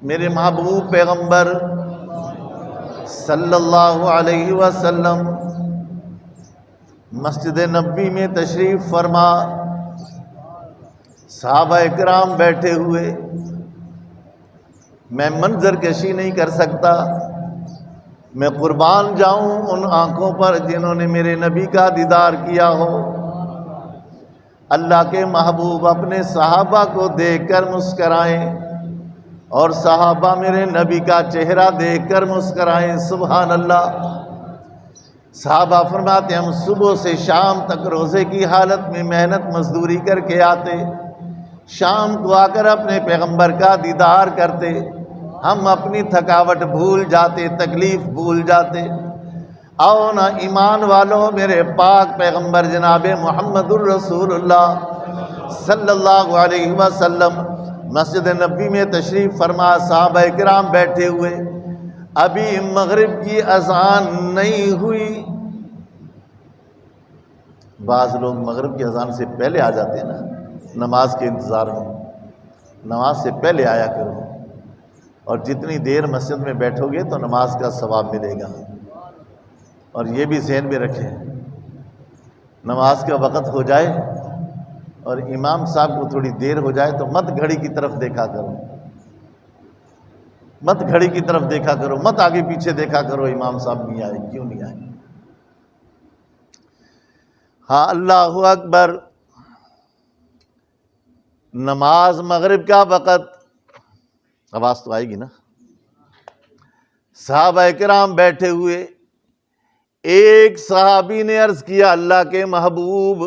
میرے محبوب پیغمبر صلی اللہ علیہ وسلم مسجد نبوی میں تشریف فرما، صحابہ اکرام بیٹھے ہوئے، میں منظر کشی نہیں کر سکتا، میں قربان جاؤں ان آنکھوں پر جنہوں نے میرے نبی کا دیدار کیا ہو۔ اللہ کے محبوب اپنے صحابہ کو دیکھ کر مسکرائیں اور صحابہ میرے نبی کا چہرہ دیکھ کر مسکرائیں۔ سبحان اللہ۔ صحابہ فرماتے ہم صبح سے شام تک روزے کی حالت میں محنت مزدوری کر کے آتے، شام کو آ کر اپنے پیغمبر کا دیدار کرتے، ہم اپنی تھکاوٹ بھول جاتے، تکلیف بھول جاتے۔ آؤ نا ایمان والوں، میرے پاک پیغمبر جناب محمد الرسول اللہ صلی اللہ علیہ وسلم مسجد نبوی میں تشریف فرما، صحابہ اکرام بیٹھے ہوئے، ابھی مغرب کی اذان نہیں ہوئی۔ بعض لوگ مغرب کی اذان سے پہلے آ جاتے ہیں نا، نماز کے انتظار میں، نماز سے پہلے آیا کرو، اور جتنی دیر مسجد میں بیٹھو گے تو نماز کا ثواب ملے گا۔ اور یہ بھی ذہن میں رکھیں، نماز کا وقت ہو جائے اور امام صاحب کو تھوڑی دیر ہو جائے تو مت گھڑی کی طرف دیکھا کرو، مت گھڑی کی طرف دیکھا کرو، مت آگے پیچھے دیکھا کرو امام صاحب نہیں آئے، کیوں نہیں آئے۔ ہاں، اللہ اکبر، نماز مغرب کا وقت، آواز تو آئے گی نا۔ صحابہ کرام بیٹھے ہوئے، ایک صحابی نے عرض کیا اللہ کے محبوب،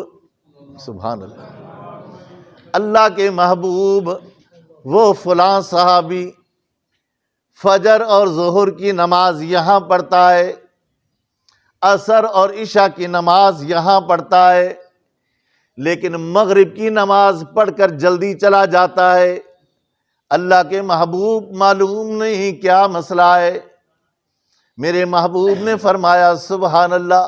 سبحان اللہ، اللہ کے محبوب، وہ فلاں صحابی فجر اور ظہر کی نماز یہاں پڑھتا ہے، عصر اور عشاء کی نماز یہاں پڑھتا ہے، لیکن مغرب کی نماز پڑھ کر جلدی چلا جاتا ہے۔ اللہ کے محبوب، معلوم نہیں کیا مسئلہ ہے۔ میرے محبوب نے فرمایا سبحان اللہ،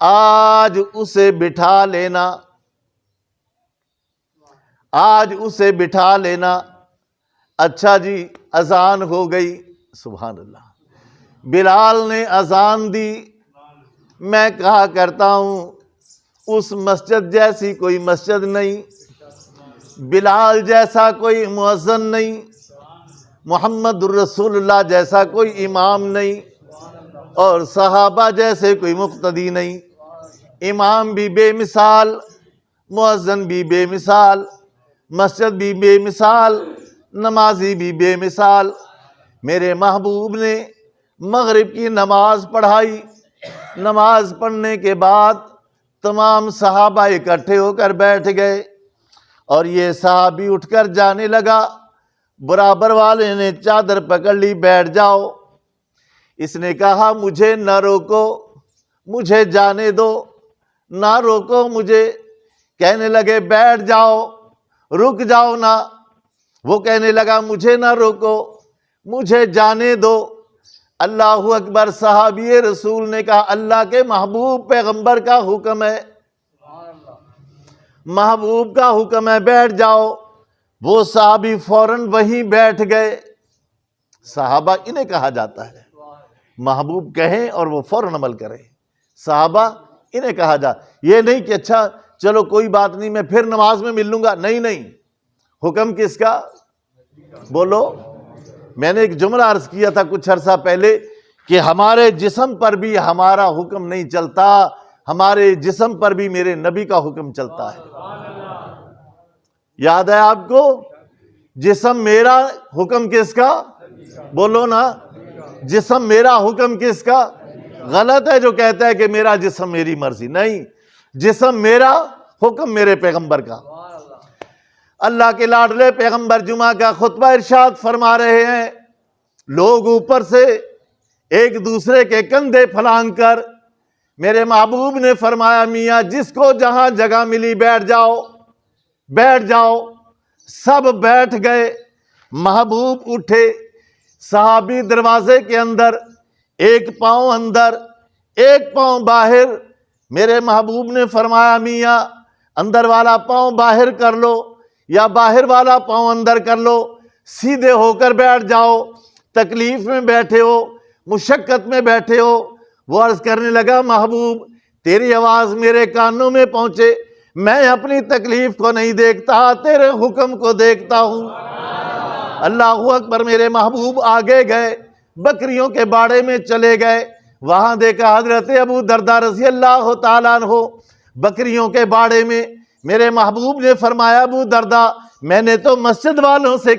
آج اسے بٹھا لینا، آج اسے بٹھا لینا۔ اچھا جی، اذان ہو گئی، سبحان اللہ، بلال نے اذان دی۔ میں کہا کرتا ہوں اس مسجد جیسی کوئی مسجد نہیں، بلال جیسا کوئی مؤذن نہیں، محمد الرسول اللہ جیسا کوئی امام نہیں، اور صحابہ جیسے کوئی مقتدی نہیں۔ امام بھی بے مثال، مؤذن بھی بے مثال، مسجد بھی بے مثال، نمازی بھی بے مثال۔ میرے محبوب نے مغرب کی نماز پڑھائی، نماز پڑھنے کے بعد تمام صحابہ اکٹھے ہو کر بیٹھ گئے، اور یہ صحابی اٹھ کر جانے لگا، برابر والے نے چادر پکڑ لی، بیٹھ جاؤ۔ اس نے کہا مجھے نہ روکو، مجھے جانے دو، نہ روکو مجھے۔ کہنے لگے بیٹھ جاؤ، رک جاؤ نا۔ وہ کہنے لگا مجھے نہ روکو، مجھے جانے دو۔ اللہ اکبر، صحابی رسول نے کہا اللہ کے محبوب پیغمبر کا حکم ہے، محبوب کا حکم ہے، بیٹھ جاؤ۔ وہ صحابی فوراً وہیں بیٹھ گئے۔ صحابہ انہیں کہا جاتا ہے، محبوب کہیں اور وہ فوراً عمل کریں، صحابہ انہیں کہا جاتا۔ یہ نہیں کہ اچھا چلو کوئی بات نہیں میں پھر نماز میں مل لوں گا، نہیں نہیں، حکم کس کا؟ بولو۔ میں نے ایک جملہ عرض کیا تھا کچھ عرصہ پہلے کہ ہمارے جسم پر بھی ہمارا حکم نہیں چلتا، ہمارے جسم پر بھی میرے نبی کا حکم چلتا ہے۔ یاد ہے آپ کو؟ جسم میرا، حکم کس کا؟ بولو نا، جسم میرا، حکم کس کا؟ غلط ہے جو کہتا ہے کہ میرا جسم میری مرضی، نہیں، جسم میرا، حکم میرے پیغمبر کا۔ اللہ کے لاڈلے پیغمبر جمعہ کا خطبہ ارشاد فرما رہے ہیں، لوگ اوپر سے ایک دوسرے کے کندھے پھلانگ کر، میرے محبوب نے فرمایا میاں جس کو جہاں جگہ ملی بیٹھ جاؤ، بیٹھ جاؤ۔ سب بیٹھ گئے، محبوب اٹھے، صحابی دروازے کے اندر، ایک پاؤں اندر ایک پاؤں باہر۔ میرے محبوب نے فرمایا میاں اندر والا پاؤں باہر کر لو یا باہر والا پاؤں اندر کر لو۔ سیدھے ہو کر بیٹھ جاؤ، تکلیف میں بیٹھے ہو، مشقت میں بیٹھے ہو۔ وہ عرض کرنے لگا محبوب تیری آواز میرے کانوں میں پہنچے، میں اپنی تکلیف کو نہیں دیکھتا، تیرے حکم کو دیکھتا ہوں۔ اللہ اکبر۔ میرے محبوب آگے گئے، بکریوں کے باڑے میں چلے گئے، وہاں دیکھا حضرت ابو درداء رضی اللہ تعالیٰ عنہ بکریوں کے باڑے میں۔ میرے محبوب نے فرمایا ابو درداء میں نے تو مسجد والوں سے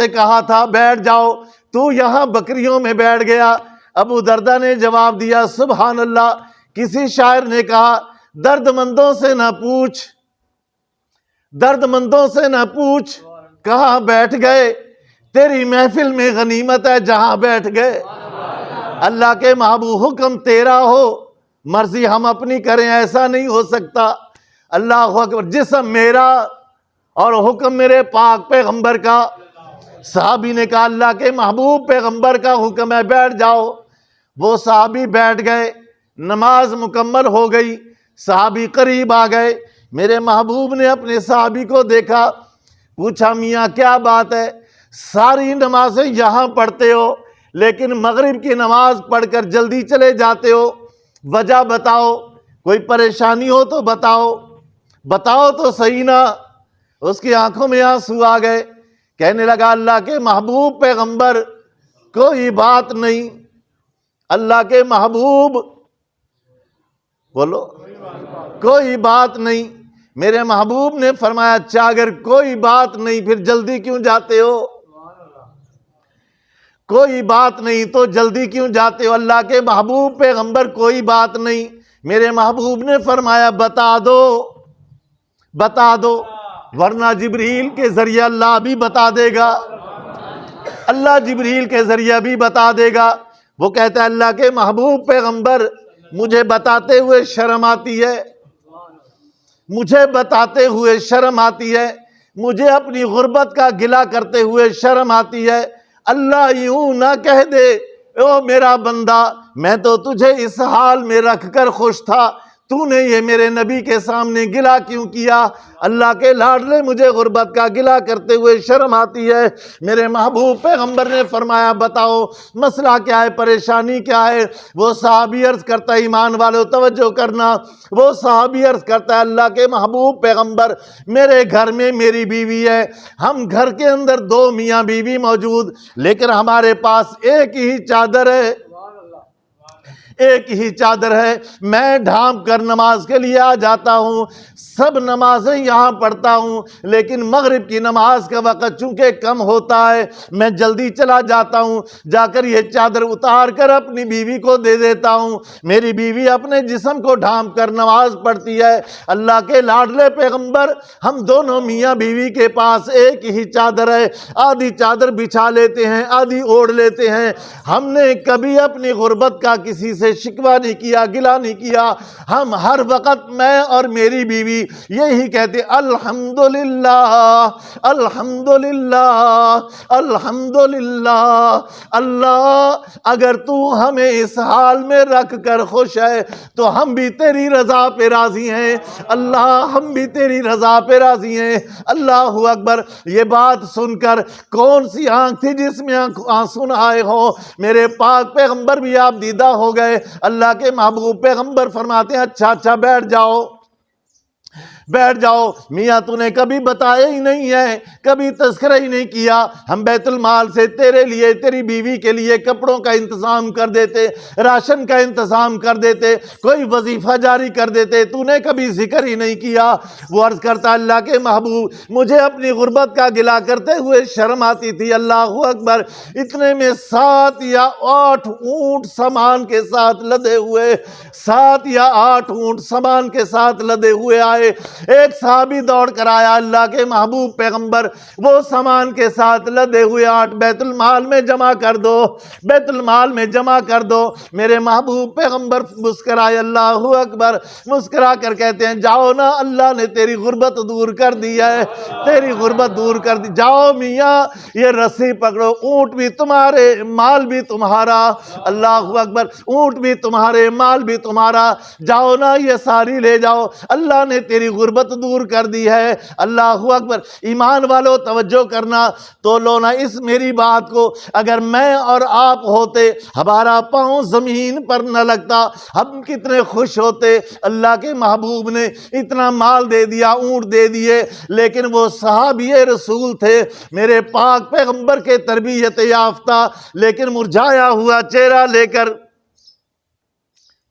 کہا تھا بیٹھ جاؤ، تو یہاں بکریوں میں بیٹھ گیا۔ ابو درداء نے جواب دیا سبحان اللہ، کسی شاعر نے کہا درد مندوں سے نہ پوچھ کہاں بیٹھ گئے، تیری محفل میں غنیمت ہے جہاں بیٹھ گئے۔ اللہ کے محبوب حکم تیرا ہو، مرضی ہم اپنی کریں، ایسا نہیں ہو سکتا۔ اللہ اکبر۔ جسم میرا اور حکم میرے پاک پیغمبر کا۔ صحابی نے کہا اللہ کے محبوب پیغمبر کا حکم ہے بیٹھ جاؤ۔ وہ صحابی بیٹھ گئے، نماز مکمل ہو گئی، صحابی قریب آ گئے۔ میرے محبوب نے اپنے صحابی کو دیکھا، پوچھا میاں کیا بات ہے، ساری نمازیں یہاں پڑھتے ہو لیکن مغرب کی نماز پڑھ کر جلدی چلے جاتے ہو، وجہ بتاؤ، کوئی پریشانی ہو تو بتاؤ تو صحیح نا۔ اس کی آنکھوں میں آنسو آ گئے، کہنے لگا اللہ کے محبوب پیغمبر کوئی بات نہیں۔ اللہ کے محبوب بولو کوئی بات نہیں۔ میرے محبوب نے فرمایا اچھا اگر کوئی بات نہیں پھر جلدی کیوں جاتے ہو؟ کوئی بات نہیں تو جلدی کیوں جاتے ہو؟ اللہ کے محبوب پیغمبر کوئی بات نہیں۔ میرے محبوب نے فرمایا بتا دو ورنہ جبریل کے ذریعہ اللہ بھی بتا دے گا، اللہ جبریل کے ذریعہ بھی بتا دے گا۔ وہ کہتا ہے اللہ کے محبوب پیغمبر مجھے بتاتے ہوئے شرم آتی ہے، مجھے اپنی غربت کا گلہ کرتے ہوئے شرم آتی ہے۔ اللہ یوں نہ کہہ دے او میرا بندہ میں تو تجھے اس حال میں رکھ کر خوش تھا، تو نے یہ میرے نبی کے سامنے گلہ کیوں کیا؟ اللہ کے لاڈلے مجھے غربت کا گلہ کرتے ہوئے شرم آتی ہے۔ میرے محبوب پیغمبر نے فرمایا بتاؤ مسئلہ کیا ہے، پریشانی کیا ہے؟ وہ صحابی عرض کرتا ہے ایمان والو توجہ کرنا، وہ صحابی عرض کرتا ہے اللہ کے محبوب پیغمبر میرے گھر میں میری بیوی ہے، ہم گھر کے اندر 2 میاں بیوی موجود، لیکن ہمارے پاس ایک ہی چادر ہے، میں ڈھانپ کر نماز کے لیے آ جاتا ہوں، سب نمازیں یہاں پڑھتا ہوں، لیکن مغرب کی نماز کا وقت چونکہ کم ہوتا ہے میں جلدی چلا جاتا ہوں، جا کر یہ چادر اتار کر اپنی بیوی کو دے دیتا ہوں، میری بیوی اپنے جسم کو ڈھانپ کر نماز پڑھتی ہے۔ اللہ کے لاڈلے پیغمبر ہم دونوں میاں بیوی کے پاس ایک ہی چادر ہے، آدھی چادر بچھا لیتے ہیں آدھی اوڑھ لیتے ہیں، ہم نے کبھی اپنی غربت کا کسی سے شکوہ نہیں کیا، گلہ نہیں کیا، ہم ہر وقت میں اور میری بیوی یہی کہتے الحمدللہ الحمدللہ الحمدللہ۔ اللہ اگر تو ہمیں اس حال میں رکھ کر خوش ہے تو ہم بھی تیری رضا پہ راضی ہیں، اللہ ہم بھی تیری رضا پہ راضی ہیں۔ اللہ اکبر۔ یہ بات سن کر کون سی آنکھ تھی جس میں آنسو نہ آئے ہوں؟ میرے پاک پیغمبر بھی آپ دیدہ ہو گئے۔ اللہ کے محبوب پیغمبر فرماتے ہیں اچھا بیٹھ جاؤ میاں تو نے کبھی بتایا ہی نہیں ہے، کبھی تذکرہ ہی نہیں کیا، ہم بیت المال سے تیرے لیے تیری بیوی کے لیے کپڑوں کا انتظام کر دیتے، راشن کا انتظام کر دیتے، کوئی وظیفہ جاری کر دیتے، تو نے کبھی ذکر ہی نہیں کیا۔ وہ عرض کرتا اللہ کے محبوب مجھے اپنی غربت کا گلہ کرتے ہوئے شرم آتی تھی۔ اللہ اکبر۔ اتنے میں 7 یا 8 اونٹ سامان کے ساتھ لدے ہوئے 7 یا 8 اونٹ سامان کے ساتھ لدے ہوئے آئے۔ ایک صحابی دوڑ کر آیا اللہ کے محبوب پیغمبر وہ سامان کے ساتھ لدے ہوئے 8 بیت المال میں جمع کر دو، بیت المال میں جمع کر دو۔ میرے محبوب پیغمبر مسکرائے، اللہ اکبر، مسکرا کر کہتے ہیں جاؤ نا، اللہ نے تیری غربت دور کر دی ہے، تیری غربت دور کر دی، جاؤ میاں یہ رسی پکڑو، اونٹ بھی تمہارے مال بھی تمہارا، اللہ اکبر، اونٹ بھی تمہارے مال بھی تمہارا، جاؤ نا یہ ساری لے جاؤ، اللہ نے تیری غربت غربت دور کر دی ہے۔ اللہ اکبر۔ ایمان والو توجہ کرنا، تو لو نا اس میری بات کو، اگر میں اور آپ ہوتے ہمارا پاؤں زمین پر نہ لگتا ہم کتنے خوش ہوتے۔ اللہ کے محبوب نے اتنا مال دے دیا، اونٹ دے دیے، لیکن وہ صحابی رسول تھے، میرے پاک پیغمبر کے تربیت یافتہ، لیکن مرجھایا ہوا چہرہ لے کر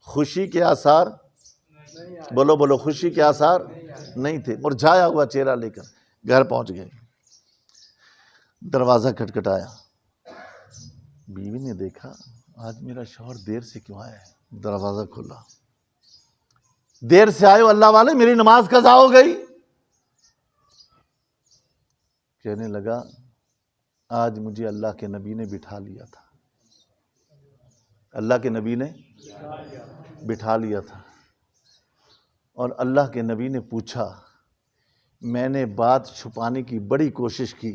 خوشی کے آثار، بولو بولو، خوشی کے آثار نہیں تھے، مرجھایا ہوا چہرہ لے کر گھر پہنچ گئے۔ دروازہ کھٹکھٹایا، بیوی نے دیکھا آج میرا شوہر دیر سے کیوں آیا ہے؟ دروازہ کھلا، دیر سے آئے ہو اللہ والے، میری نماز قضا ہو گئی۔ کہنے لگا آج مجھے اللہ کے نبی نے بٹھا لیا تھا، اللہ کے نبی نے بٹھا لیا تھا، اور اللہ کے نبی نے پوچھا، میں نے بات چھپانے کی بڑی کوشش کی،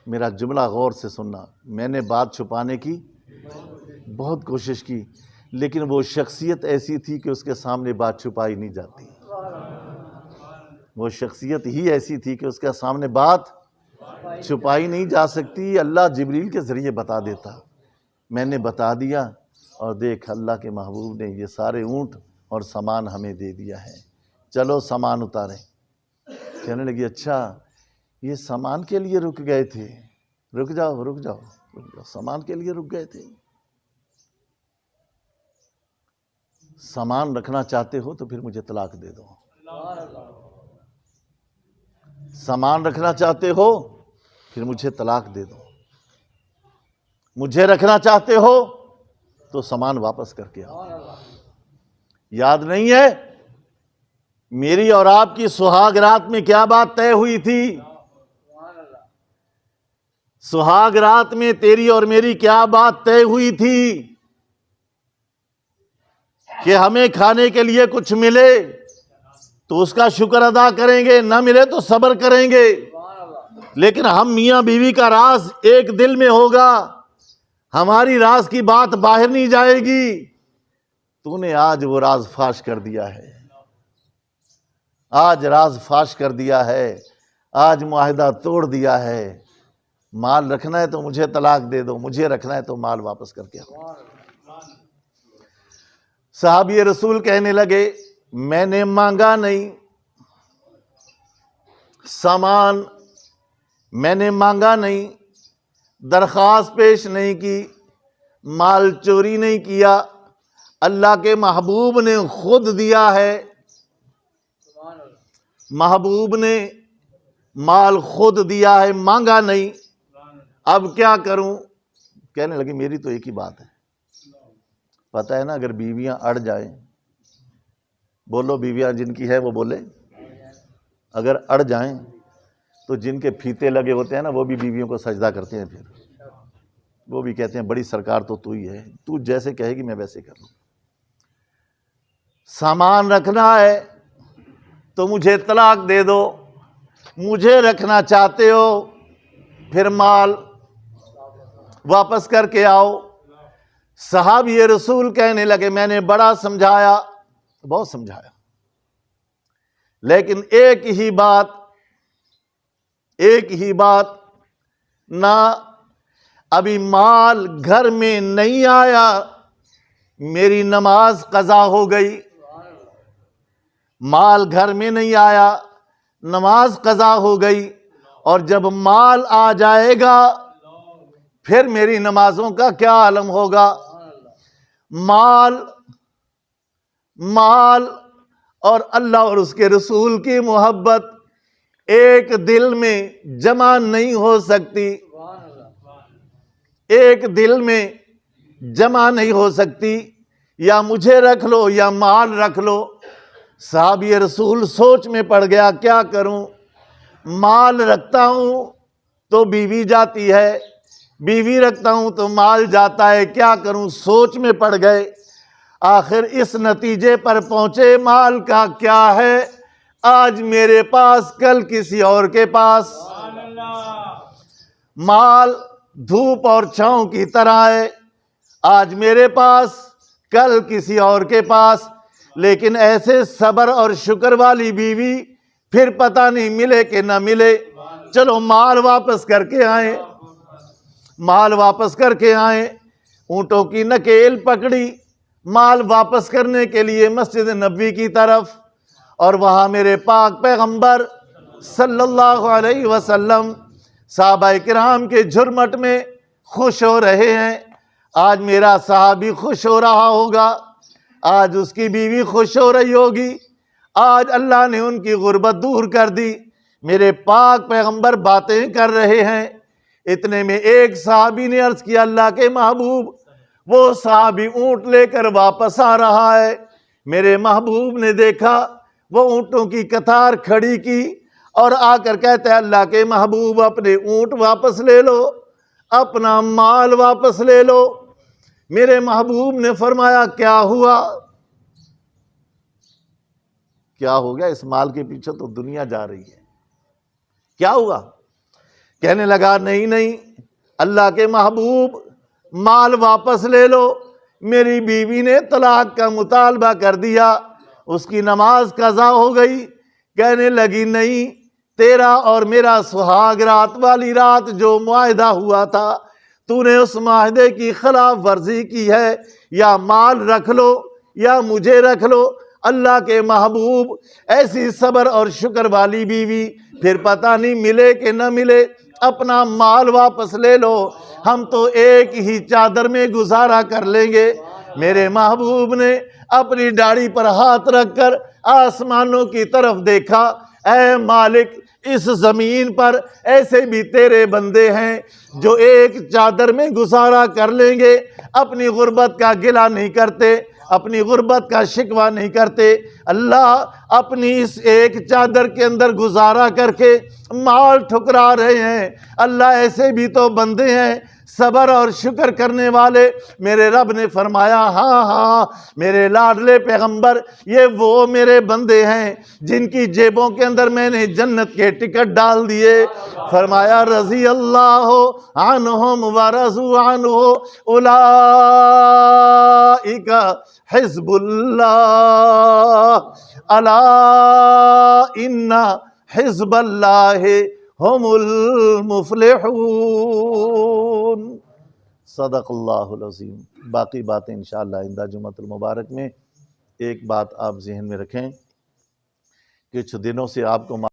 میرا جملہ غور سے سننا، میں نے بات چھپانے کی بہت کوشش کی، لیکن وہ شخصیت ایسی تھی کہ اس کے سامنے بات چھپائی نہیں جاتی، وہ شخصیت ہی ایسی تھی کہ اس کے سامنے بات چھپائی نہیں جا سکتی۔ اللہ جبریل کے ذریعے بتا دیتا، میں نے بتا دیا، اور دیکھ اللہ کے محبوب نے یہ سارے اونٹ اور سامان ہمیں دے دیا ہے، چلو سامان اتاریں۔ کہنے لگی اچھا یہ سامان کے لیے رک گئے تھے، رک جاؤ رک جاؤ رک جاؤ، سامان کے لیے رک گئے تھے؟ سامان رکھنا چاہتے ہو تو پھر مجھے طلاق دے دو، سامان رکھنا چاہتے ہو پھر مجھے طلاق دے دو، مجھے رکھنا چاہتے ہو تو سامان واپس کر کے آؤ۔ یاد نہیں ہے میری اور آپ کی سہاگ رات میں کیا بات طے ہوئی تھی؟ سہاگ رات میں تیری اور میری کیا بات طے ہوئی تھی؟ کہ ہمیں کھانے کے لیے کچھ ملے تو اس کا شکر ادا کریں گے، نہ ملے تو صبر کریں گے، لیکن ہم میاں بیوی کا راز ایک دل میں ہوگا، ہماری راز کی بات باہر نہیں جائے گی۔ تو نے آج وہ راز فاش کر دیا ہے، آج راز فاش کر دیا ہے، آج معاہدہ توڑ دیا ہے۔ مال رکھنا ہے تو مجھے طلاق دے دو، مجھے رکھنا ہے تو مال واپس کر کے آؤ۔ صحابی رسول کہنے لگے میں نے مانگا نہیں سامان، میں نے مانگا نہیں، درخواست پیش نہیں کی، مال چوری نہیں کیا، اللہ کے محبوب نے خود دیا ہے، محبوب نے مال خود دیا ہے، مانگا نہیں، اب کیا کروں؟ کہنے لگے میری تو ایک ہی بات ہے، پتہ ہے نا اگر بیویاں اڑ جائیں، بولو بیویاں جن کی ہے وہ بولے، اگر اڑ جائیں تو جن کے پھیتے لگے ہوتے ہیں نا وہ بھی بیویوں کو سجدہ کرتے ہیں، پھر وہ بھی کہتے ہیں بڑی سرکار تو ہی ہے، تو جیسے کہے گی میں ویسے کر لوں۔ سامان رکھنا ہے تو مجھے طلاق دے دو، مجھے رکھنا چاہتے ہو پھر مال واپس کر کے آؤ۔ صحابی رسول کہنے لگے میں نے بڑا سمجھایا، بہت سمجھایا، لیکن ایک ہی بات، نہ ابھی مال گھر میں نہیں آیا، میری نماز قضا ہو گئی، مال گھر میں نہیں آیا، نماز قضا ہو گئی، اور جب مال آ جائے گا پھر میری نمازوں کا کیا عالم ہوگا؟ مال اور اللہ اور اس کے رسول کی محبت ایک دل میں جمع نہیں ہو سکتی، ایک دل میں جمع نہیں ہو سکتی، یا مجھے رکھ لو یا مال رکھ لو۔ صحابی رسول سوچ میں پڑ گیا کیا کروں، مال رکھتا ہوں تو بیوی جاتی ہے، بیوی رکھتا ہوں تو مال جاتا ہے، کیا کروں؟ سوچ میں پڑ گئے، آخر اس نتیجے پر پہنچے مال کا کیا ہے، آج میرے پاس کل کسی اور کے پاس، مال دھوپ اور چھاؤں کی طرح ہے، آج میرے پاس کل کسی اور کے پاس، لیکن ایسے صبر اور شکر والی بیوی پھر پتہ نہیں ملے کہ نہ ملے. چلو مال واپس کر کے آئیں، مال واپس کر کے آئیں. اونٹوں کی نکیل پکڑی مال واپس کرنے کے لیے مسجد نبوی کی طرف، اور وہاں میرے پاک پیغمبر صلی اللہ علیہ وسلم صحابہ کرام کے جھرمٹ میں خوش ہو رہے ہیں. آج میرا صحابی خوش ہو رہا ہوگا، آج اس کی بیوی خوش ہو رہی ہوگی، آج اللہ نے ان کی غربت دور کر دی. میرے پاک پیغمبر باتیں کر رہے ہیں. اتنے میں ایک صحابی نے عرض کیا اللہ کے محبوب، وہ صحابی اونٹ لے کر واپس آ رہا ہے. میرے محبوب نے دیکھا، وہ اونٹوں کی قطار کھڑی کی اور آ کر کہتا ہے اللہ کے محبوب اپنے اونٹ واپس لے لو، اپنا مال واپس لے لو. میرے محبوب نے فرمایا کیا ہوا؟ کیا ہو گیا؟ اس مال کے پیچھے تو دنیا جا رہی ہے، کیا ہوا؟ کہنے لگا نہیں اللہ کے محبوب مال واپس لے لو. میری بیوی نے طلاق کا مطالبہ کر دیا، اس کی نماز قضا ہو گئی. کہنے لگی نہیں، تیرا اور میرا سہاگ رات والی رات جو معاہدہ ہوا تھا، تو نے اس معاہدے کی خلاف ورزی کی ہے، یا مال رکھ لو یا مجھے رکھ لو. اللہ کے محبوب ایسی صبر اور شکر والی بیوی پھر پتہ نہیں ملے کہ نہ ملے، اپنا مال واپس لے لو، ہم تو ایک ہی چادر میں گزارا کر لیں گے. میرے محبوب نے اپنی داڑھی پر ہاتھ رکھ کر آسمانوں کی طرف دیکھا. اے مالک، اس زمین پر ایسے بھی تیرے بندے ہیں جو ایک چادر میں گزارا کر لیں گے، اپنی غربت کا گلہ نہیں کرتے، اپنی غربت کا شکوہ نہیں کرتے. اللہ اپنی اس ایک چادر کے اندر گزارا کر کے مال ٹھکرا رہے ہیں. اللہ ایسے بھی تو بندے ہیں صبر اور شکر کرنے والے. میرے رب نے فرمایا ہاں میرے لاڈلے پیغمبر، یہ وہ میرے بندے ہیں جن کی جیبوں کے اندر میں نے جنت کے ٹکٹ ڈال دیے. فرمایا رضی اللہ عنہم ورضوا عنہ اولئک حزب اللہ الا ان حزب اللہ ہم المفلحون. صدق اللہ العظیم. باقی باتیں انشاءاللہ آئندہ جمعۃ المبارک میں. ایک بات آپ ذہن میں رکھیں، کچھ دنوں سے آپ کو